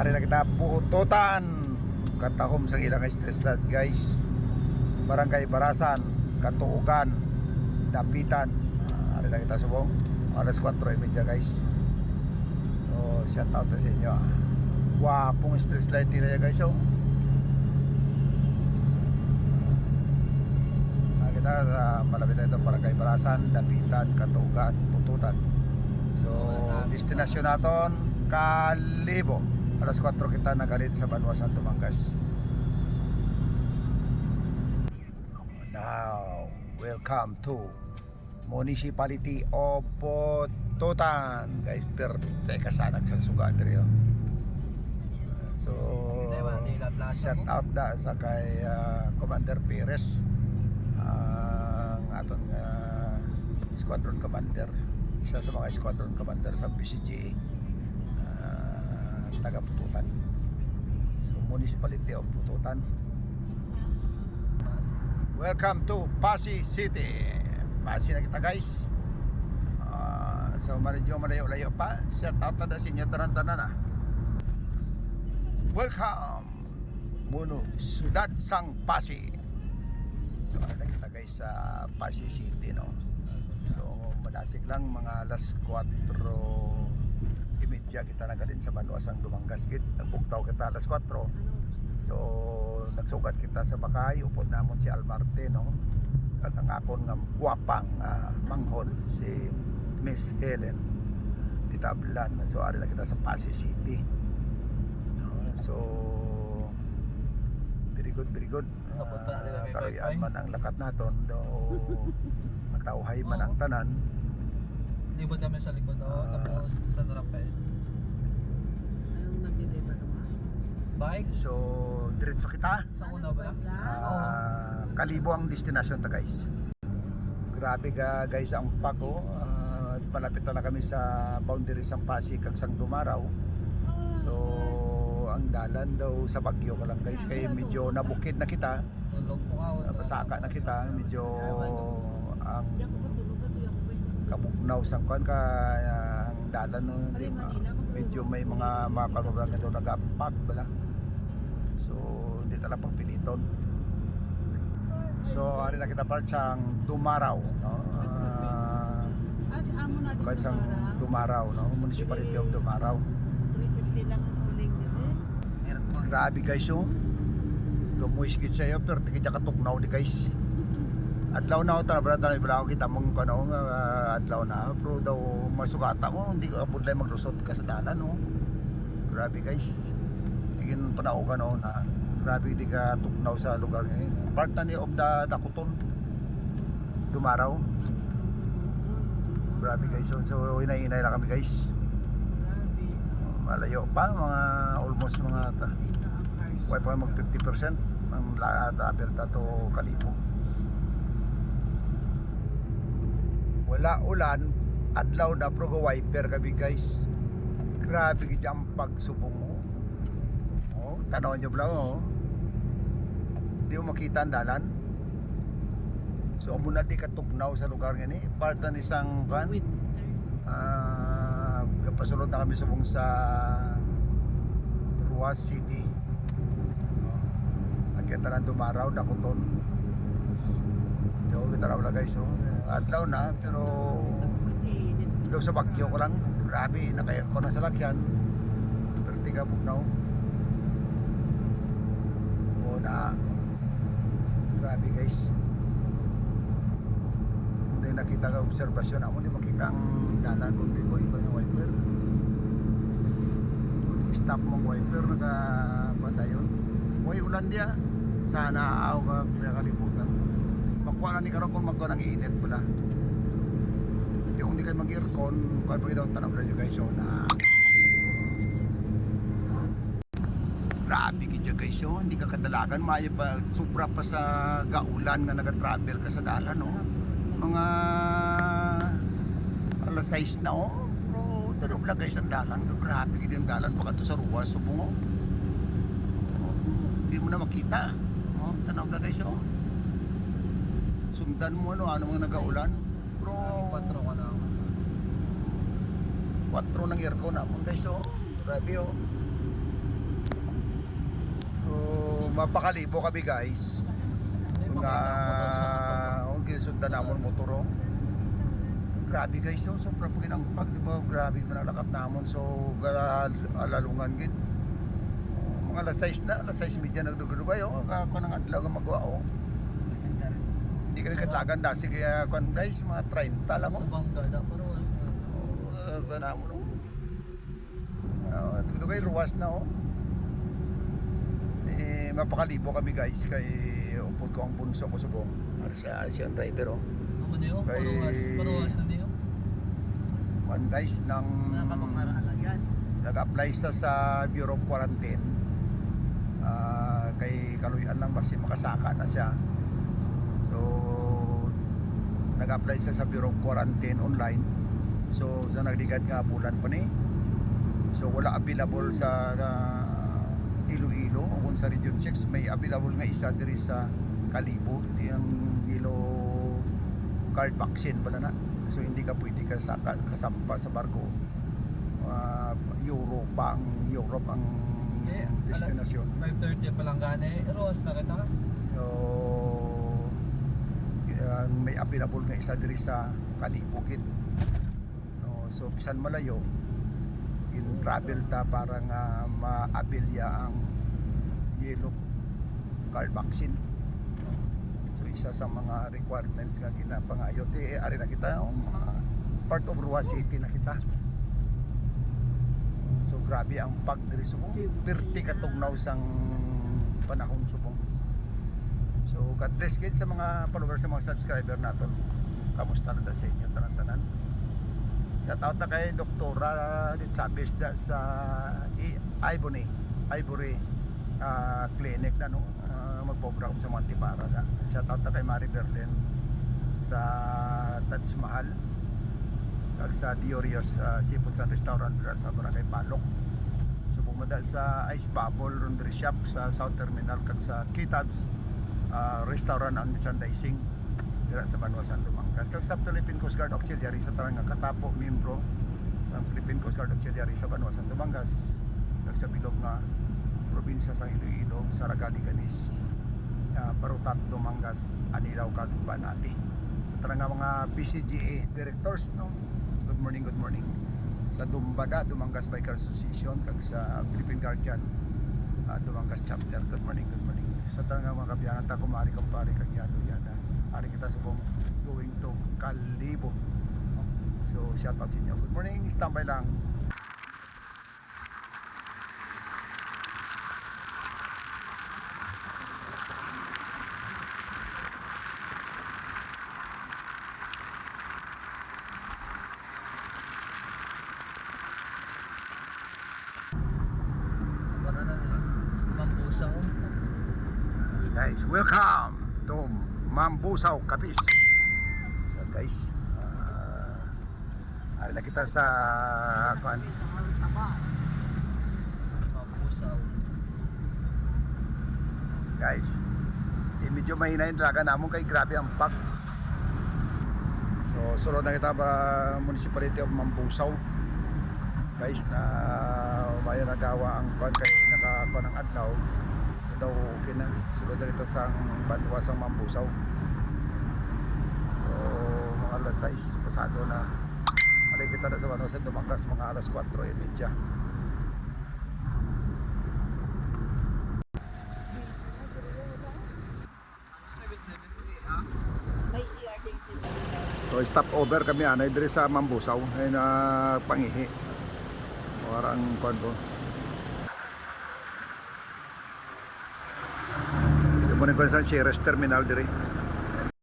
Ari na kita puututan katahom sa ilang stress lot guys. Barangay Barasan, Katuugan, Dapitan. Ari na kita subong. Alas 4:30 guys. So shout out na sa inyo. Wapong stress light nila guys. So kita malapit na ito Barangay Barasan, Dapitan, Katuugan, Pututan. So destinasyon naton Kalibo. Alas 4 kita nagalit sa Banwasan, Tumangas. Now, welcome to Municipality of Pututan. Guys, perte kasanag sa sugat rin. So, shout out da sa kay Commander Perez, ang atong squadron commander, isa sa mga squadron commander sa PCGA, taga Pututan. So Municipality of Pututan. Welcome to Pasig City. Pasig na kita guys. So medyo malayo-layo pa. Shout out na sa inyo tanan-tanan na. Welcome Muno Sudad sang Pasig. So na kita guys sa Pasig City no. So madasig lang mga alas 4:30 kita nagalin sa Banwasang Dumangas gid. Nagbugtaw kita alas 4. So nagsugat kita sa Bakay, upod namon si Almarte no. Kag ang akon nga guwapang manghod si Miss Helen Titablan. So ari na kita sa Pasig City. So very good. Karoyan man ang lakat naton do magtauhay man ang tanan. Libot kami sa likod tapos sa Rafael. Ayong nag-deliver naman. Bike? So diretso kita. Sa una ba? Kalibo ang destinasyon ta guys. Grabe ka guys ang pako. Malapit na kami sa boundary sang Pasig kag sang Dumaraw. So ang dalan daw sa Bagyo ka lang guys, kay medyo nabukid na kita. Tulog po ako. Napasaka na kita, medyo ang kabugnaw sang kuan ka ang dalan no, medyo may mga kanugang daw nagapak bala. So hindi talaga pagpiliton. So ari na kita part sang Dumaraw no. Kuan sang Dumaraw no, Municipality of Dumaraw. 350 lang ang huling dito. Grabe guys yung Gumuis gid sayo pero di ka katuknaw di guys. Adlaw na ta brada na ibalaw kita mong kano adlaw na pero daw masugata mo hindi ka pud lay maglusot ka sa dalan no. Grabe guys. Digin panaugan no na. Grabe di ka tuknaw sa lugar ni. Part na ni of the Dakuton. Dumaraw. Grabe guys. So inay-inay lang kami guys. Malayo pa mga almost mga pa mag 50% ng travel to Kalibo. Wala ulan, adlaw na pero wiper kami guys. Grabe gid ang pagsubong mo. Oh, tanaw nyo lang oh. Di mo makita ang dalan. So muna di katuknaw sa lugar nga ni. Part na isang van. Kapasulod na kami subong sa Ruas City. Kita na Dumaraw, Dakuton. So kita raw na guys oh. Adlaw na pero daw sa Bagyo ko lang. Grabe, naka-aircon na sa lakyan. Pero di ka bugnaw. O na. Grabe guys. Hindi nakita ka obserbasyon ako. Hindi makita ang dalan kung di boy ko yung wiper. Kung i-stop mong wiper, naka-panda yun. Uy, ulan dia. Sana ako kalibutan. Magkuha na ni karon kung magkuha ng init pala. Kung hindi kayo mag-aircon, kuha po daw tanong na nyo guys. So na grabe ka guys. So hindi ka kadalagan. Maya pa, sobra pa sa gaulan nga nag-travel ka sa dalan. No? Mga alas 6 na oh. Bro, tanong lang guys ang dalan. Grabe ka yung dalan. Baka ito sa Ruas. Subong oh. Hindi mo na makita. Oh, tanaw na guys oh. Sundan mo ano mga nagaulan. Pero 4 ka na. 4 ng aircon na mo guys oh. Grabe oh. mapakalibo kami guys. Hindi Kung makita ang motor sa kung gisundan namon motor oh. Grabe guys, so sobrang paginampag, di ba? Grabe manalakap namon, so alalungan gid. Mga alas 6:30 nagdugdugay oh, ako nang adlaw nga magawa oh. Hindi kami katlagan da sige kon guys, mga 30 lang sa oh. bangka da pero Kanamo no. Dugdugay ruwas na oh. Mapakalibo kami guys kay upod ko ang bunso ko subong. Para sa siyang driver oh. amo niyo paruwas na niyo. One guys nang nag-apply sa Bureau of Quarantine. Kay kaluyan lang basi makasaka na siya. So nag-apply siya sa Bureau of Quarantine online. So sa nagdigad nga bulan pa ni. So wala available sa Iloilo o kung sa Region 6 may available nga isa diri sa Kalibo, yung yellow card vaccine pala na. So hindi ka pwede kasampa sa barko. Europe ang Okay, destinasyon. 5:30 pa lang gani. Ruwas na kita. So may available nga isa diri sa Kalibo gid. No, so bisan malayo in travel ta para nga ma-abilya ang yellow card vaccine. So isa sa mga requirements nga ginapangayot ari na kita mga part of Ruas City na kita. So grabe ang pag diri subong perti katugnaw sang panahon subong. So God bless gid sa mga followers sa mga subscriber naton. Kamusta na da sa inyo tanan-tanan? Shout out na kay Doktora Ditsabes da sa Ivory clinic na no, magpo-program sa Montipara da. Shout out na kay Mari Berlin sa Taj Mahal kag sa Diorios Seafood and Restaurant sa Barangay Palok. Subong madal sa Ice Bubble Laundry Shop sa South Terminal kag sa Kitabs Restaurant and Merchandising dira sa Banwasan Dumangkas kag sa Philippine Coast Guard Auxiliary sa Taranga Katapo, membro sa Philippine Coast Guard Auxiliary sa Banwasan Dumangkas kag sa bilog nga probinsya sa Iloilo, Saragali, Canis, Barutat, Dumangas, Anilaw kag Banati. Taranga mga PCGA directors no. Good morning. Sa Dumbada, Dumangas Bikers Association kag sa Philippine Guardian Dumangas chapter. Good morning. Sa taranga mga kabiyanan ta kumari kumpare kag yada. Ari kita subong going to Kalibo. So shout out sa inyo. Good morning, standby lang. Wala na nila. Mambusaw. Guys, welcome to Mambusaw Kapis. So guys, ari na kita sa kuan. Mambusaw. Guys, medyo mahina yung talaga namon kay grabe ang pag. So sulod na kita ba Municipality of Mambusaw. Guys, na mayo nagawa ang kuan kay nakakuan ng adlaw. So daw okay na. Sulod na kita sa Banwasang Mambusaw. So mga alas 6 pasado na. Mali kita na sa Banwasan Dumangkas mga alas 4:30. May CR din sila. So stop over kami anay dire sa Mambusaw ay na pangihi. Warang kuan ko. Yung mo sa Ceres Terminal dire.